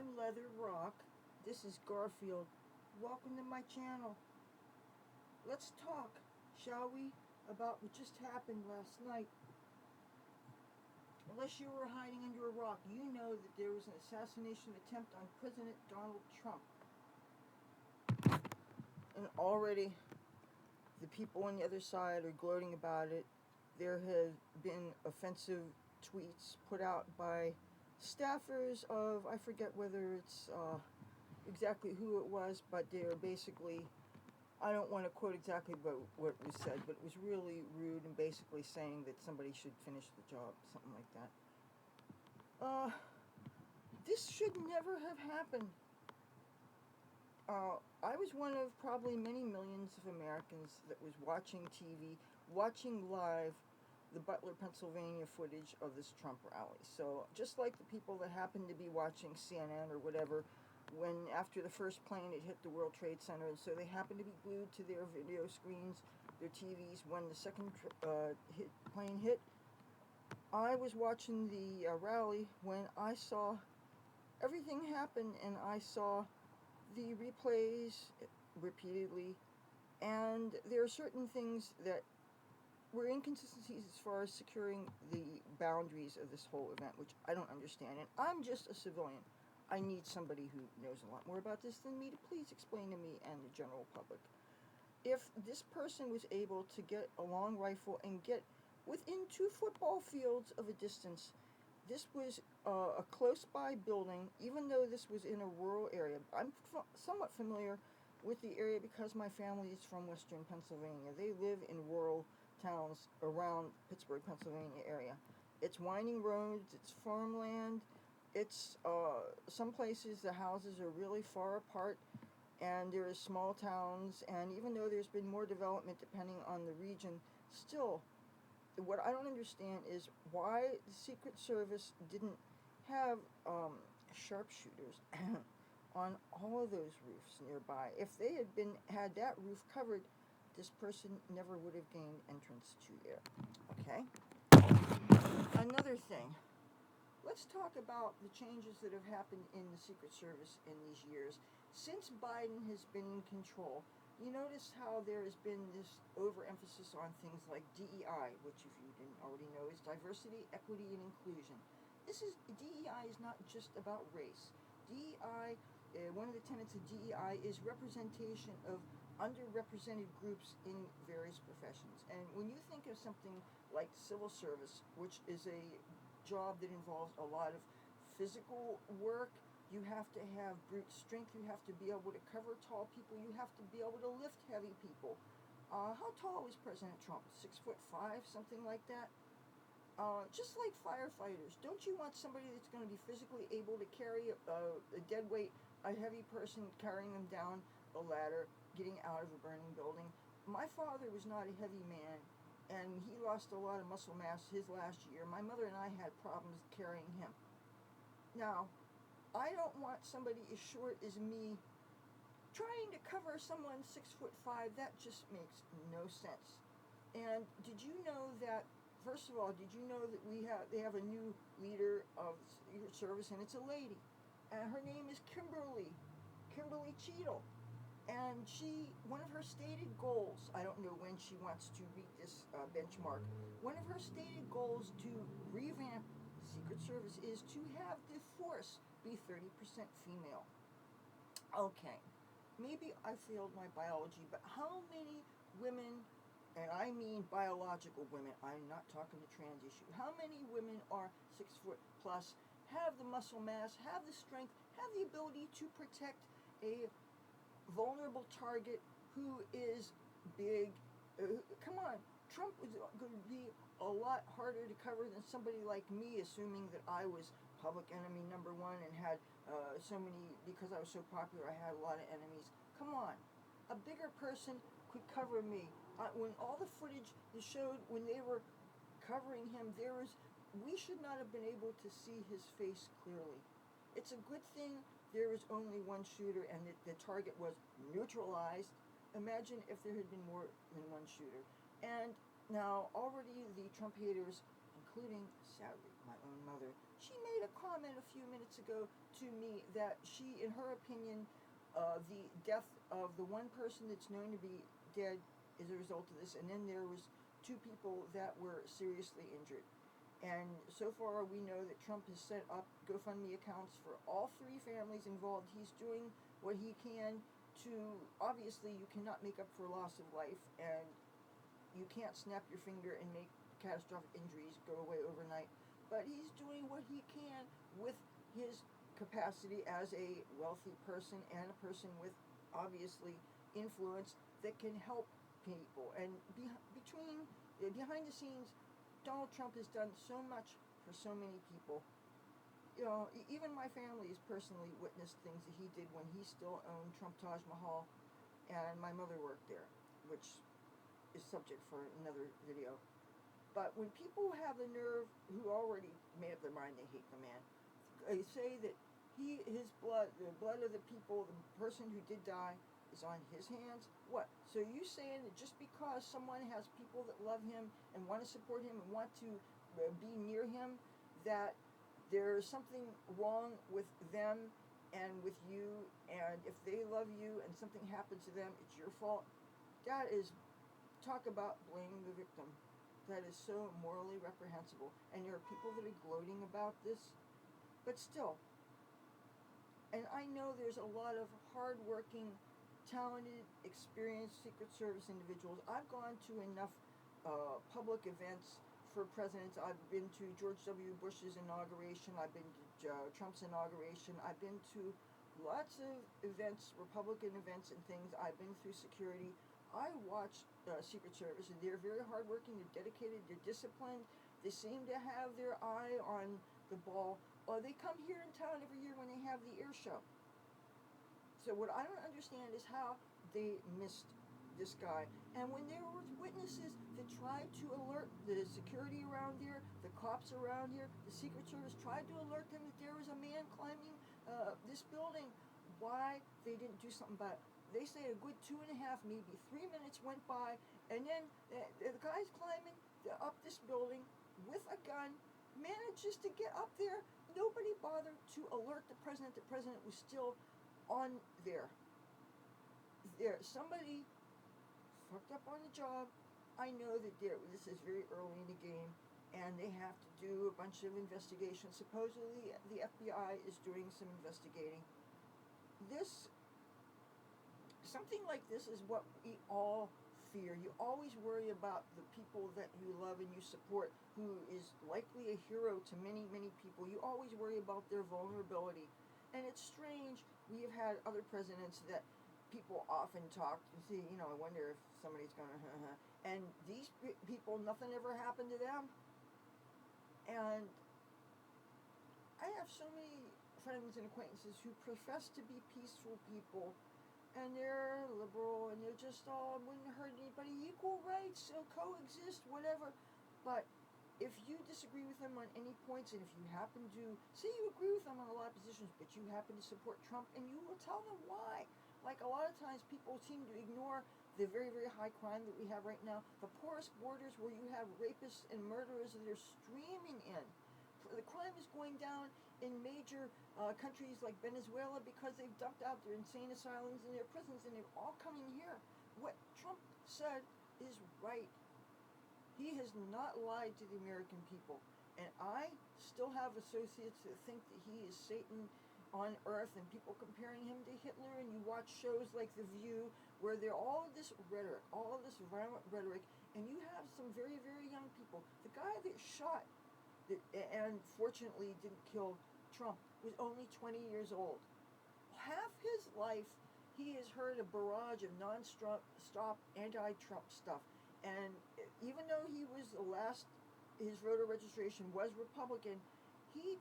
I'm Leathur Rokk. This is Garfield. Welcome to my channel. Let's talk, shall we, about what just happened last night. Unless you were hiding under a rock, you know that there was an assassination attempt on President Donald Trump. And already the people on the other side are gloating about it. There have been offensive tweets put out by staffers of, I forget whether it's exactly who it was, but they're basically, I don't want to quote exactly what was said, but it was really rude and basically saying that somebody should finish the job, something like that. This should never have happened. I was one of probably many millions of Americans that was watching TV, watching live the Butler, Pennsylvania footage of this Trump rally. So just like the people that happened to be watching CNN or whatever, when after the first plane it hit the World Trade Center, and so they happened to be glued to their video screens, their TVs, when the second plane hit, I was watching the rally when I saw everything happen, and I saw the replays repeatedly, and there are certain things that were inconsistencies as far as securing the boundaries of this whole event, which I don't understand. And I'm just a civilian. I need somebody who knows a lot more about this than me to please explain to me and the general public. If this person was able to get a long rifle and get within 2 football fields of a distance, this was a close-by building, even though this was in a rural area. I'm somewhat familiar with the area because my family is from western Pennsylvania. They live in rural towns around Pittsburgh, Pennsylvania area. It's winding roads, it's farmland, it's some places the houses are really far apart, and there are small towns, and even though there's been more development depending on the region, still, what I don't understand is why the Secret Service didn't have sharpshooters on all of those roofs nearby. If they had that roof covered, this person never would have gained entrance to there. Okay? Another thing. Let's talk about the changes that have happened in the Secret Service in these years. Since Biden has been in control, you notice how there has been this overemphasis on things like DEI, which, if you didn't already know, is diversity, equity, and inclusion. DEI is not just about race. DEI, one of the tenets of DEI is representation of underrepresented groups in various professions. And when you think of something like civil service, which is a job that involves a lot of physical work, you have to have brute strength, you have to be able to cover tall people, you have to be able to lift heavy people. How tall was President Trump? 6'5", something like that? Just like firefighters, don't you want somebody that's going to be physically able to carry a dead weight, a heavy person, carrying them down a ladder, getting out of a burning building? My father was not a heavy man, and he lost a lot of muscle mass his last year. My mother and I had problems carrying him. Now, I don't want somebody as short as me trying to cover someone 6'5". That just makes no sense. And did you know that, first of all, did you know that they have a new leader of the Secret Service, and it's a lady, and her name is Kimberly Cheadle. And one of her stated goals, I don't know when she wants to reach this benchmark, one of her stated goals to revamp the Secret Service is to have the force be 30% female. Okay, maybe I failed my biology, but how many women, and I mean biological women, I'm not talking the trans issue, how many women are 6 foot plus, have the muscle mass, have the strength, have the ability to protect a vulnerable target who is big? Come on, Trump was going to be a lot harder to cover than somebody like me, assuming that I was public enemy number 1 and had so many, because I was so popular, I had a lot of enemies. Come on, a bigger person could cover me. When all the footage showed when they were covering him, we should not have been able to see his face clearly. It's a good thing there was only one shooter and the target was neutralized. Imagine if there had been more than one shooter. And now already the Trump haters, including, sadly, my own mother. She made a comment a few minutes ago to me that she, in her opinion, the death of the one person that's known to be dead is a result of this, and then there was two people that were seriously injured. And so far, we know that Trump has set up GoFundMe accounts for all three families involved. He's doing what he can to, obviously, you cannot make up for loss of life, and you can't snap your finger and make catastrophic injuries go away overnight. But he's doing what he can with his capacity as a wealthy person and a person with, obviously, influence that can help people. And behind the scenes, Donald Trump has done so much for so many people. You know, even my family has personally witnessed things that he did when he still owned Trump Taj Mahal, and my mother worked there, which is subject for another video. But when people have the nerve, who already made up their mind they hate the man, they say that his blood, the blood of the people, the person who did die, is on his hands. What? So you saying that just because someone has people that love him and want to support him and want to be near him, that there's something wrong with them and with you, and if they love you and something happens to them, it's your fault? That is, talk about blaming the victim. That is so morally reprehensible. And there are people that are gloating about this, but still. And I know there's a lot of hard-working, talented, experienced Secret Service individuals. I've gone to enough public events for presidents. I've been to George W. Bush's inauguration. I've been to Trump's inauguration. I've been to lots of events, Republican events and things. I've been through security. I watch Secret Service, and they're very hardworking, they're dedicated, they're disciplined. They seem to have their eye on the ball. They come here in town every year when they have the air show. So what I don't understand is how they missed this guy. And when there were witnesses that tried to alert the security around here, the cops around here, the Secret Service tried to alert them that there was a man climbing this building, why they didn't do something about it. They say a good 2.5, maybe 3 minutes went by, and then the guy's climbing up this building with a gun, manages to get up there. Nobody bothered to alert the president. The president was still on there. Somebody fucked up on the job. I know that this is very early in the game, and they have to do a bunch of investigations. Supposedly, the FBI is doing some investigating. Something like this is what we all fear. You always worry about the people that you love and you support, who is likely a hero to many, many people. You always worry about their vulnerability. And it's strange. We have had other presidents that people often talk, see, I wonder if somebody's going to, and these people, nothing ever happened to them. And I have so many friends and acquaintances who profess to be peaceful people, and they're liberal, and they're just wouldn't hurt anybody, equal rights, coexist, whatever. But if you disagree with them on any points, and if you happen to, say you agree with them on a lot of positions, but you happen to support Trump, and you will tell them why. Like a lot of times people seem to ignore the very, very high crime that we have right now, the porous borders where you have rapists and murderers that are streaming in. The crime is going down in major countries like Venezuela because they've dumped out their insane asylums and their prisons, and they're all coming here. What Trump said is right. He has not lied to the American people. And I still have associates that think that he is Satan on earth, and people comparing him to Hitler, and you watch shows like The View where they're all of this rhetoric, all of this violent rhetoric, and you have some very, very young people. The guy that shot and fortunately didn't kill Trump was only 20 years old. Half his life he has heard a barrage of non-stop anti-Trump stuff, and even though he was his voter registration was Republican, he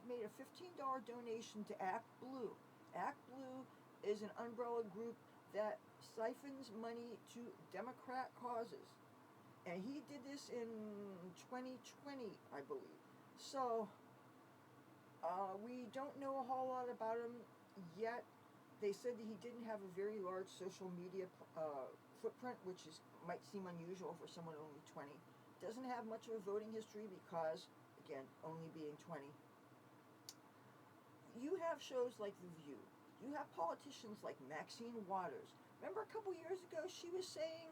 made a $15 donation to Act Blue. Act Blue is an umbrella group that siphons money to Democrat causes. And he did this in 2020, I believe. So, we don't know a whole lot about him yet. They said that he didn't have a very large social media footprint, which might seem unusual for someone only 20. Doesn't have much of a voting history because, again, only being 20. You have shows like The View. You have politicians like Maxine Waters. Remember a couple years ago she was saying,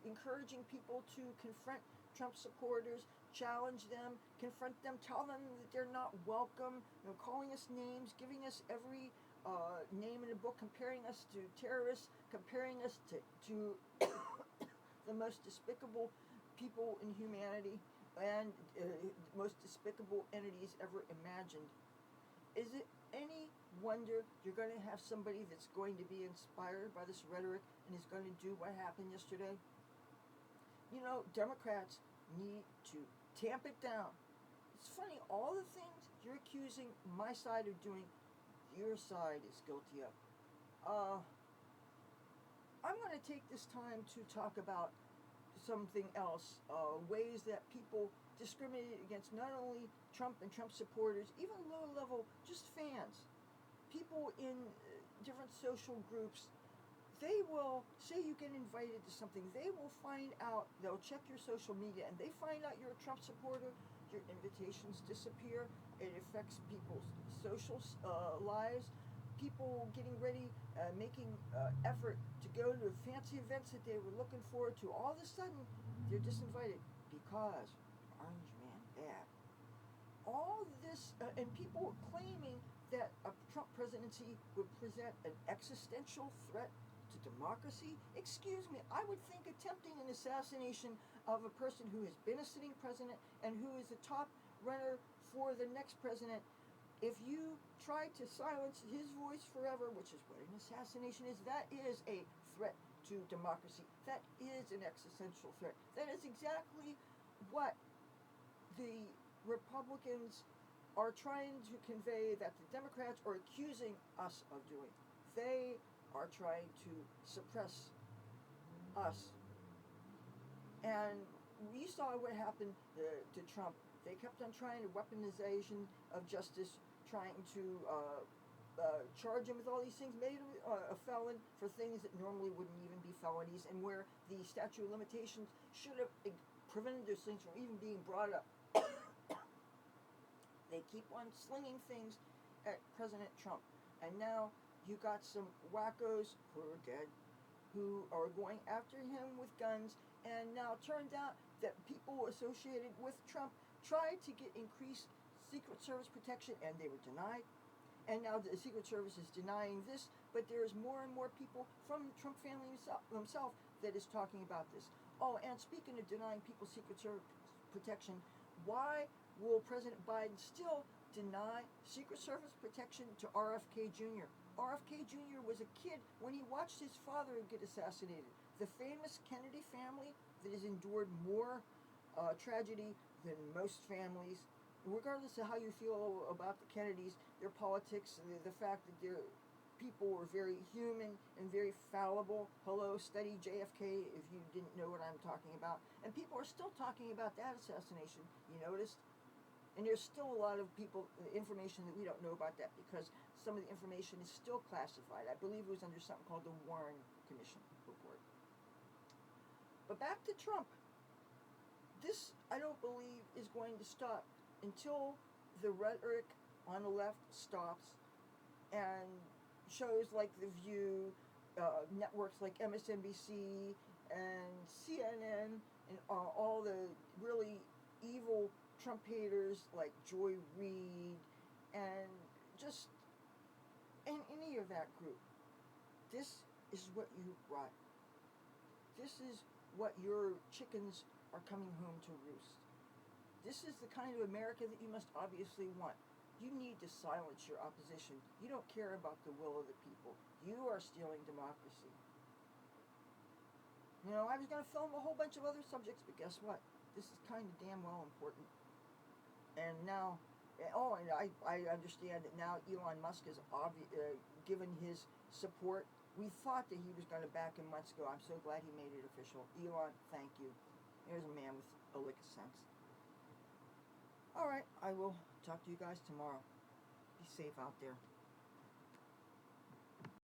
encouraging people to confront Trump supporters, challenge them, confront them, tell them that they're not welcome, calling us names, giving us every name in the book, comparing us to terrorists, comparing us to the most despicable people in humanity and most despicable entities ever imagined. Is it any wonder you're going to have somebody that's going to be inspired by this rhetoric and is going to do what happened yesterday? You know, Democrats need to tamp it down. It's funny, all the things you're accusing my side of doing, your side is guilty of. I'm going to take this time to talk about something else, ways that people discriminate against not only Trump and Trump supporters, even low level, just fans, people in different social groups. They will say you get invited to something. They will find out, they'll check your social media, and they find out you're a Trump supporter, your invitations disappear. It affects people's social lives. People getting ready, making effort to go to fancy events that they were looking forward to. All of a sudden, they're disinvited because Orange Man bad. All this, and people claiming that a Trump presidency would present an existential threat to democracy. Excuse me, I would think attempting an assassination of a person who has been a sitting president and who is a top runner for the next president, if you try to silence his voice forever, which is what an assassination is, that is a threat to democracy. That is an existential threat. That is exactly what the Republicans are trying to convey, that the Democrats are accusing us of doing. They are trying to suppress us. And we saw what happened to Trump. They kept on trying to weaponization of justice, trying to charge him with all these things, made him a felon for things that normally wouldn't even be felonies, and where the statute of limitations should have prevented those things from even being brought up. They keep on slinging things at President Trump. And now you got some wackos who are dead, who are going after him with guns, and now it turned out that people associated with Trump tried to get increased Secret Service protection, and they were denied. And now the Secret Service is denying this, but there's more and more people from the Trump family himself that is talking about this. Oh, and speaking of denying people Secret Service protection, why will President Biden still deny Secret Service protection to RFK Jr.? RFK Jr. was a kid when he watched his father get assassinated. The famous Kennedy family that has endured more tragedy than most families. Regardless of how you feel about the Kennedys, their politics, the fact that their people were very human and very fallible. Hello, study JFK if you didn't know what I'm talking about. And people are still talking about that assassination, you noticed? And there's still a lot of information that we don't know about that because some of the information is still classified. I believe it was under something called the Warren Commission report. But back to Trump. This, I don't believe, is going to stop until the rhetoric on the left stops and shows like The View, networks like MSNBC and CNN and all the really evil Trump haters like Joy Reid and just any of that group. This is what you brought. This is what your chickens are coming home to roost. This is the kind of America that you must obviously want. You need to silence your opposition. You don't care about the will of the people. You are stealing democracy. You know, I was going to film a whole bunch of other subjects, but guess what? This is kind of damn well important. And now, and I understand that now Elon Musk has given his support. We thought that he was going to back him months ago. I'm so glad he made it official. Elon, thank you. There's a man with a lick of sense. All right, I will talk to you guys tomorrow. Be safe out there.